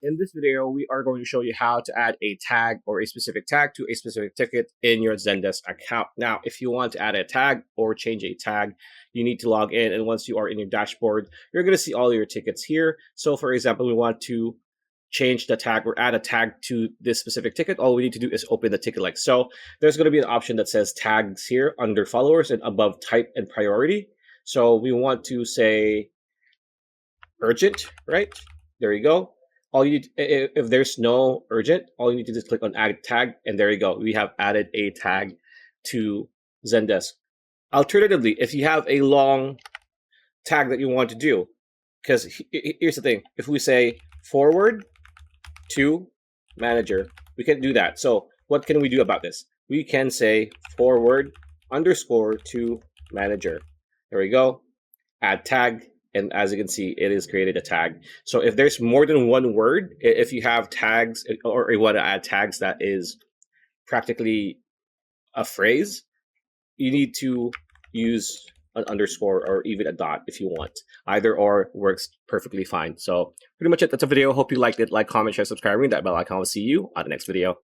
In this video, we are going to show you how to add a tag or a specific tag to a specific ticket in your Zendesk account. Now, if you want to add a tag or change a tag, you need to log in. And once you are in your dashboard, you're going to see all your tickets here. So for example, we want to change the tag or add a tag to this specific ticket. All we need to do is open the ticket like so. There's going to be an option that says tags here under followers and above type and priority. So we want to say urgent, right? There you go. All you need, if there's no urgent, all you need to do is click on add tag, and there you go. We have added a tag to Zendesk. Alternatively, if you have a long tag that you want to do, because here's the thing, if we say forward to manager, we can do that. So what can we do about this? We can say forward underscore to manager. There we go. Add tag. And as you can see, it has created a tag. So if there's more than one word, if you have tags or you want to add tags that is practically a phrase, you need to use an underscore or even a dot if you want. Either or works perfectly fine. So pretty much it. That's a video. Hope you liked it. Like, comment, share, subscribe, ring that bell icon. I'll see you on the next video.